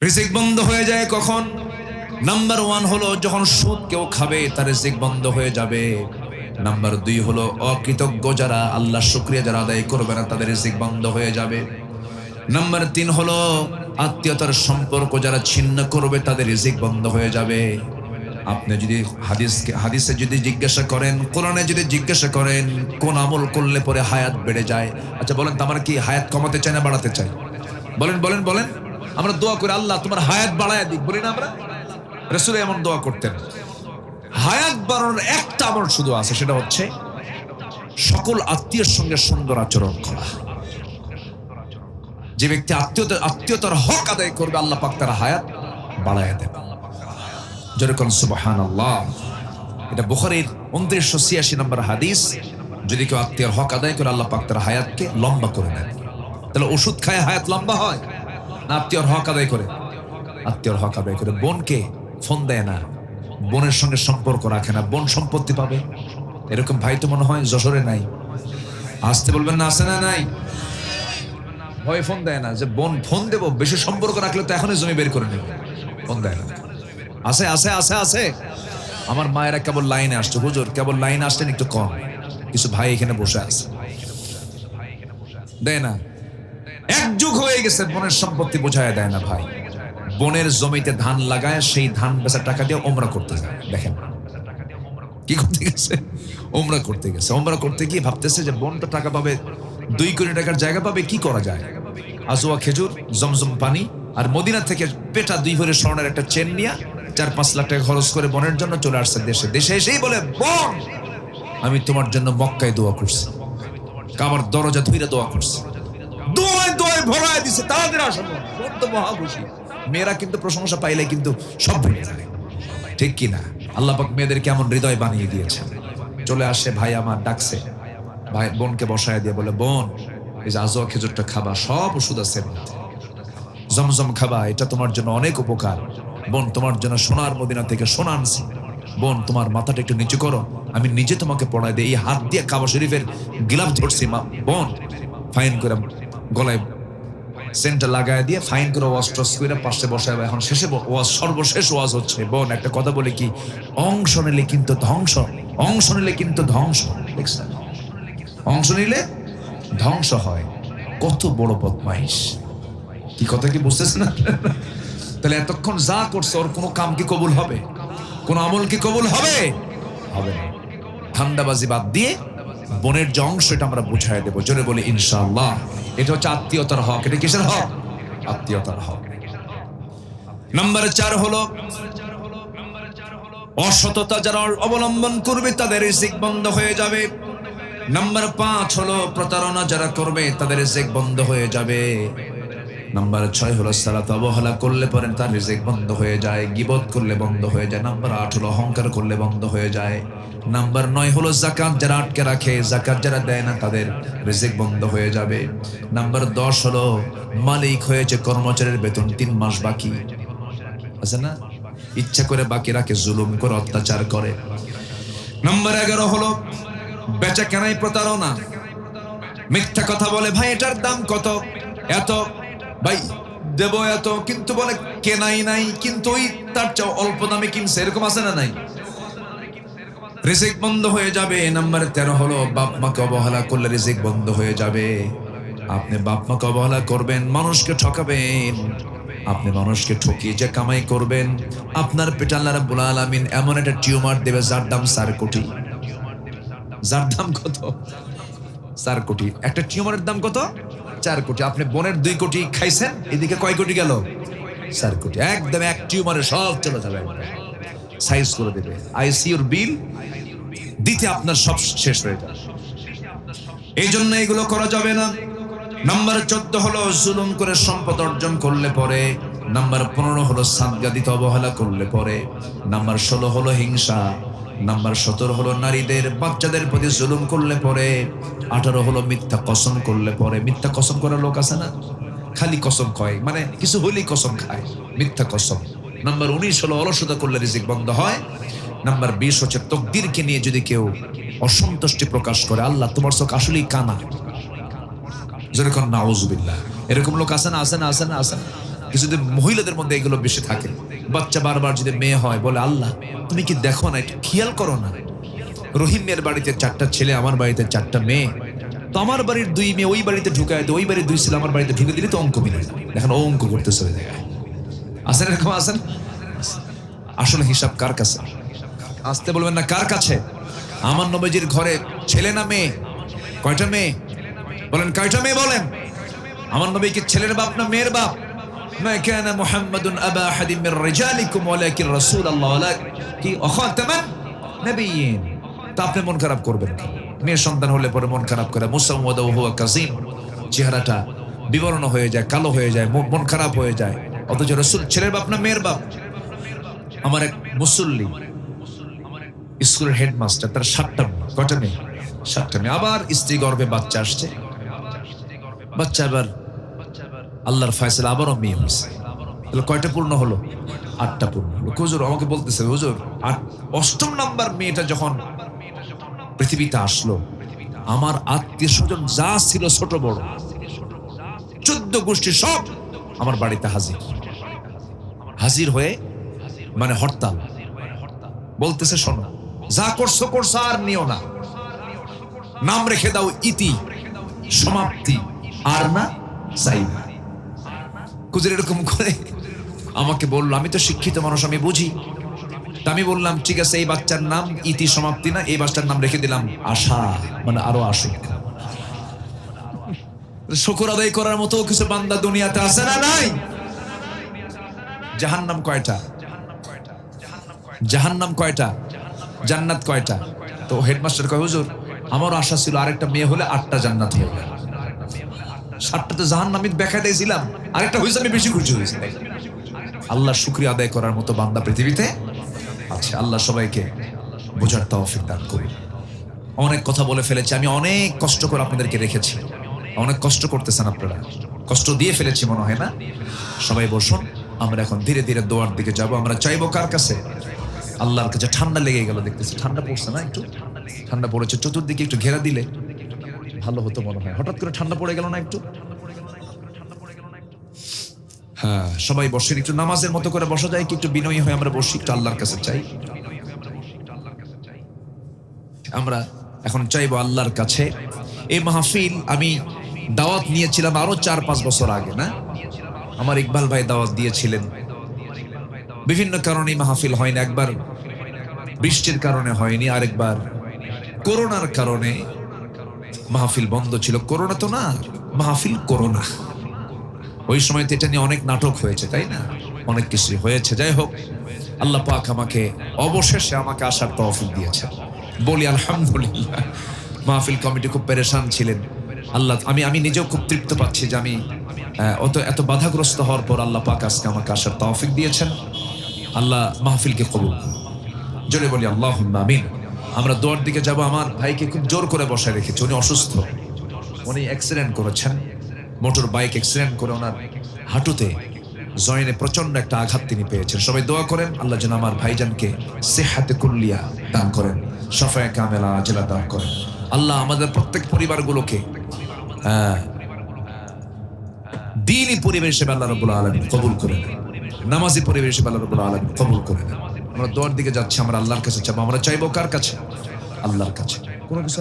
রিজিক বন্ধ হয়ে যায় কখন? নাম্বার 1 হলো যখন সুদ কেউ খাবে তার রিজিক বন্ধ হয়ে যাবে। নাম্বার 2 হলো অকৃতজ্ঞ যারা, আল্লাহ শুকরিয়া যারা আদায় করবে না তাদের রিজিক বন্ধ হয়ে যাবে। নাম্বার 3 হলো আত্মীয়তার সম্পর্ক যারা ছিন্ন করবে তাদের রিজিক বন্ধ হয়ে যাবে। আপনি যদি হাদিসে যদি জিজ্ঞাসা করেন, কোরআনে যদি জিজ্ঞাসা করেন কোন আমল করলে পরে হায়াত বেড়ে যায়, আচ্ছা বলেন তো আমরা কি হায়াত কমাতে চাই না বাড়াতে চাই? বলেন বলেন বলেন। আমরা দোয়া করি আল্লাহ তোমার হায়াত বাড়ায় দিক, বলি না আমরা? রাসূল এমন দোয়া করতেন। হায়াত বাড়ানোর একটা আমল শুধু আছে, সেটা হচ্ছে সকল আত্মীয়ের সঙ্গে সুন্দর আচরণ করা। যে ব্যক্তি আত্মীয়তার হক আদায় করবে আল্লাহ পাক তার হায়াত বাড়ায় দেন। যেরকম সুবহানাল্লাহ, এটা বুখারীর 2986 নম্বর হাদিস। যদি কেউ আত্মীয়ের হক আদায় করে আল্লাহ পাক তার হায়াতকে লম্বা করে দেন। তাহলে ওষুধ খায় হায়াত লম্বা হয় না আত্মীয়র হক আদায় করে? আত্মীয়র হক আদায় করে। বোনকে ফোন দেয় না, বোনের সঙ্গে সম্পর্ক রাখে না, বোন সম্পত্তি পাবে। এরকম ভাই তো মনে হয় যশোরে নাই। আসতে বলবেন না, আছে না নাই? ভয় ফোন দেয় না যে বোন ফোন দেবো, বেশি সম্পর্ক রাখলে তো এখনই জমি বের করে নেবে। ফোন দেয় না। আছে আছে আছে আছে। আমার মায়েরা কেবল লাইনে আসছে, হুজুর কেবল লাইনে আসলেন একটু কম, কিছু ভাই এখানে বসে আছে, দেয় না। এক যুগ হয়ে গেছে বোনের সম্পত্তি বোঝায় দেয় না ভাই। বোনের জমিতে ধান লাগায়, সেই ধান বেচার টাকা দিয়ে ওমরা করতে যায়। দেখেন কি করতে গেছে, ওমরা করতে গেছে। ওমরা করতে গিয়ে ভাবতেছে যে বোনটা টাকা পাবে, 2 কোটি টাকার জায়গা পাবে, কি করা যায়? আজওয়া খেজুর, জমজম পানি, আর মদিনা থেকে পেটা 2 ভরি স্বর্ণের একটা চেন নিয়ে 4-5 লাখ টাকা খরচ করে বোনের জন্য চলে আসছে দেশে। দেশে এসেই বলে, বোন আমি তোমার জন্য মক্কায় দোয়া করছি, কাবার দরজা ধুইরা দোয়া করছি, দোয়ায় দোয়ায় ভরায় দিছে, তাড়াতাড়ি আসো। বোন তো মহা খুশি। মেয়েরা কিন্তু প্রশংসা পাইলে কিন্তু সব ভুলে যায়, ঠিক কি না? আল্লাহ পাক মেয়েদের কেমন হৃদয় বানিয়ে দিয়েছেন। চলে আসে, ভাই আমার ডাকছে, ভাই বোনকে বসায় দিয়ে বলে, বোন এই যে আজওয়া খেজুরটা খাবা, সব ওষুধ আছে, জমজম খাবা, এটা তোমার জন্য অনেক উপকার। বোন তোমার জন্য সোনার মদিনা থেকে সোনা আনছি, বোন তোমার মাথাটা একটু নিচু করো, আমি নিজে তোমাকে পড়ায় দিই। এই হাত দিয়ে কাবা শরীফের গিলাফ ধরছি, বোন ফাইন করে গলায় সেন্টার লাগায় দিয়ে ফাইন করে ওয়াজ টস করে পাশে বসায়। এখন শেষে ওয়াজ, সর্বশেষ ওয়াজ হচ্ছে, বোন একটা কথা বলে কি, অংশ নিলে কিন্তু ধ্বংস, অংশ নিলে কিন্তু ধ্বংস। দেখছেন, অংশ নিলে ধ্বংস হয়। কত বড় বদমাইশ! কি কথা কি বুঝতেছেন না? তাহলে এতক্ষণ যা করছে ওর কোনো কাম কি কবুল হবে? কোন আমল কি কবুল হবে? হবে না। ঠান্ডাবাজি বাদ দিয়ে বোনের যে অংশ, এটা আমরা বুঝাই দেবো। জোরে বলি ইনশাআল্লাহ। এটা হচ্ছে আত্মীয়তার হক। এটা কিসের হক? আত্মীয়তার হক। নাম্বার 4 হলো অসততা যারা অবলম্বন করবে তাদের রিজিক বন্ধ হয়ে যাবে। নাম্বার 5 হলো প্রতারণা যারা করবে তাদের রিজিক বন্ধ হয়ে যাবে। নাম্বার 6 হলো সালাত অবহেলা করলে পরে তার রিজিক বন্ধ হয়ে যায়, গীবত করলে বন্ধ হয়ে যায়। নাম্বার 8 হলো অহংকার করলে বন্ধ হয়ে যায়। নাম্বার 9 হলো যাকাত যারা আটকে রাখে, যাকাত যারা দেয় না তাদের রিজিক বন্ধ হয়ে যাবে। নাম্বার 10 হলো মালিক হয়েছে, কর্মচারীর বেতন 3 মাস বাকি আছে না, ইচ্ছা করে বাকি রাখে, জুলুম করে, অত্যাচার করে। নাম্বার 11 হলো বেচা কেনায় প্রতারণা, মিথ্যা কথা বলে, ভাই এটার দাম কত, এত, ভাই দেব এত, কিন্তু বলে কেনাই নাই, কিন্তু ওই তার চেয়ে অল্প দামে কিনছে। এরকম আছে না নাই? রিজিক বন্ধ হয়ে যাবে। নাম্বার 13 হলো বাপ মাকে অবহেলা করলে রিজিক বন্ধ হয়ে যাবে। আপনি বাপ মাকে অবহেলা করবেন, মানুষকে ঠকাবেন, আপনি মানুষকে ঠকিয়ে যে কামাই করবেন, আপনার পেটে আল্লাহ রাব্বুল আলামিন এমন একটা টিউমার দেবে যার দাম 4 কোটি। যার দাম কত? 4 কোটি। একটা টিউমারের দাম কত? 4 কোটি। আপনি বোনের 2 কোটি খাইছেন, এদিকে কয় কোটি গেল? 4 কোটি। একদম এক টিউমারে সব চলে যাবে, সাইজ করে দেবে। আইসিইউর বিল দিতে আপনার সব শেষ হয়ে যাবে। এই জন্য এগুলো করা যাবে না। নাম্বার 14 হলো জুলুম করে সম্পদ অর্জন করলে পরে। নাম্বার 15 হলো সাদকা দিতে অবহেলা করলে পরে। নাম্বার 16 হলো হিংসা। নাম্বার 17 হলো নারীদের, বাচ্চাদের প্রতি জুলুম করলে পরে। 18 হলো মিথ্যা কসম করলে পরে। মিথ্যা কসম করার লোক আছে না, খালি কসম কয়, মানে কিছু হলেই কসম খায়, মিথ্যা কসম। নাম্বার 19 হলো অলসতা করলে রিজিক বন্ধ হয়। নাম্বার 20 হচ্ছে তকদিরকে নিয়ে যদি কেউ অসন্তুষ্টি প্রকাশ করে, আল্লাহ তোমার চোখ আসলেই কানা, যেরকম নাউজুবিল্লাহ, এরকম লোক আছে না, আছে না, আছে না, আছে না? কিছুদিন মহিলাদের মধ্যে এগুলো বেশি থাকে। বাচ্চা বারবার যদি মেয়ে হয় বলে আল্লাহ তুমি কি দেখো না, একটু খেয়াল করো না, রহিম মিয়ার বাড়িতে 4টা ছেলে, আমার বাড়িতে 4টা মেয়ে, তো আমার বাড়ির 2 মেয়ে ওই বাড়িতে ঢুকায়, তো ওই বাড়ির 2 ছেলে আমার বাড়িতে ঢুকে দিলে তো অঙ্ক মিলে যায়। দেখেন ও অঙ্ক করতেছে ওই জায়গায়। আসেন এরকম আসেন। আসলে হিসাব কার কাছে? আসতে বলবেন না, কার কাছে? আমার নবীজির ঘরে ছেলে না মেয়ে? কয়টা মেয়ে বলেন? কয়টা মেয়ে বলেন? আমার নবী কি ছেলের বাপ না মেয়ের বাপ? মা কানা মুহাম্মাদুন আবা আহাদিন মির রিজালিকুম ওয়ালাকিন রাসূলুল্লাহ ওয়ালাকি খাতামান নবিয়্যিন। তা আপনি মন খারাপ করবেন কি? মেয়ে সন্তান হলে পরে মন খারাপ করে, মুসাওয়াদা হুয়া কাযীম, চেহারাটা বিবর্ণ হয়ে যায়, কালো হয়ে যায়, মন খারাপ হয়ে যায়। অথচ রাসূল ছেলের বাপ না মেয়ের বাপ? আমার এক মুসল্লি স্কুলের হেডমাস্টার, তার 7টা মেয়ে। কয়টা মেয়ে? 7টা মেয়ে। আবার স্ত্রী গর্ভে বাচ্চা আসছে, বাচ্চা এবার আল্লাহর ফয়সালা আবারও মেয়ে হয়েছে। তাহলে কয়টা পূর্ণ হলো? 8টা পূর্ণ হলো। হুজুর আমাকে বলতেছে, হুজুর 8ম নাম্বার মেয়েটা যখন পৃথিবীতে আসলো, আমার আত্মীয় স্বজন যা ছিল ছোট বড় 14 গোষ্ঠী সব আমার বাড়িতে হাজির হয়ে মানে হরতাল বলতেছে, শোনো যা করছো করছো আর নিও না, নাম রেখে দাও ইতি, সমাপ্তি, আর না চাই না। হুজুর এরকম করে আমাকে বললো, আমি তো শিক্ষিত মানুষ, আমি বুঝি। তা আমি বললাম ঠিক আছে, এই বাচ্চার নাম ইতি সমাপ্তি না, এই বাচ্চার নাম রেখে দিলাম আশা, মানে আরো আসুক। শুকর আদায় করার মতো কিছু বান্দা দুনিয়াতে আছে না নাই? জাহান্নাম কয়টা? জাহান্নাম কয়টা? জান্নাত কয়টা? তো হেডমাস্টার কয়, হুজুর আমারও আশা ছিল আরেকটা মেয়ে হলে 8টা জান্নাত হয়ে গেল, 7টা তো জাহান্নামী দেখা দিয়েছিলাম, আরেকটা হয়েছে আমি বেশি খুশি হয়েছি। আল্লাহ শুকরিয়া আদায় করার মতো বান্দা পৃথিবীতে আছে। আল্লাহ সবাইকে বোঝার তৌফিক দান করুন। অনেক কথা বলে ফেলেছি, আমি অনেক কষ্ট করে আপনাদেরকে রেখেছি, অনেক কষ্ট করতেছেন আপনারা, কষ্ট দিয়ে ফেলেছি মনে হয় না? সবাই বসুন, আমরা এখন ধীরে ধীরে দোয়ার দিকে যাব। আমরা চাইবো কার কাছে? আল্লাহর কাছে। ঠান্ডা লেগে গেল, দেখতেছি ঠান্ডা পড়ছে না? একটু ঠান্ডা পড়েছে, চতুর্দিকে একটু ঘেরা দিলে ভালো হতো মনে হয়। হঠাৎ করে ঠান্ডা পড়ে গেল না একটু? হ্যাঁ, সবাই বসেন, একটু নামাজের মতো করে বসা যায় কি? একটু বিনয়ী হয়ে আমরা বসি, একটু আল্লাহর কাছে চাই। আমরা এখন চাইবো আল্লাহর কাছে। এই মাহফিল আমি দাওয়াত নিয়েছিলাম আরো 4-5 বছর আগে, না? আমার ইকবাল ভাই দাওয়াত দিয়েছিলেন। বিভিন্ন কারণে মাহফিল হয়নি। একবার বৃষ্টির কারণে হয়নি, আরেকবার করোনার কারণে মাহফিল বন্ধ ছিল। করোনা তো না, মাহফিল করোনা। ওই সময় তো এটা নিয়ে অনেক নাটক হয়েছে, তাই না? অনেক কিছু হয়েছে। যাই হোক, আল্লাহ পাক আমাকে অবশেষে আমাকে আসার তৌফিক দিয়েছেন, বলি আলহামদুলিল্লাহ। মাহফিল কমিটি খুব পেরেশান ছিলেন। আল্লাহ, আমি নিজেও খুব তৃপ্ত পাচ্ছি যে আমি এত বাধাগ্রস্ত হওয়ার পর আল্লাহ পাক আজকে আমাকে আসার তৌফিক দিয়েছেন। আল্লাহ মাহফিলকে কবুল করুন। জোরে বলি আল্লাহুম্মা আমিন। আমরা দোয়ার দিকে যাব। আমার ভাইকে খুব জোর করে বসায় রেখেছি, উনি অসুস্থ, উনি অ্যাক্সিডেন্ট করেছেন, মোটর বাইক অ্যাক্সিডেন্ট করে ওনার হাঁটুতে জয়েনে প্রচন্ড একটা আঘাত তিনি পেয়েছেন। সবাই দোয়া করেন আল্লাহ যেন আমার ভাইজানকে সিহহাতে কুল্লিয়া দান করেন, শাফায়ে কামেলা আজলা দান করেন। আল্লাহ আমাদের প্রত্যেক পরিবারগুলোকে দ্বীনি পরিবেশে আল্লাহ রাব্বুল আলামিন কবুল করে নেন, নামাজি পরিবেশে আল্লাহ রাব্বুল আলামিন কবুল করে নেন। আমরা দোয়ার দিকে যাচ্ছি, আমরা আল্লাহর কাছে চাইবো। আমরা চাইবো কার কাছে? আল্লাহর কাছে। কোনো কিছু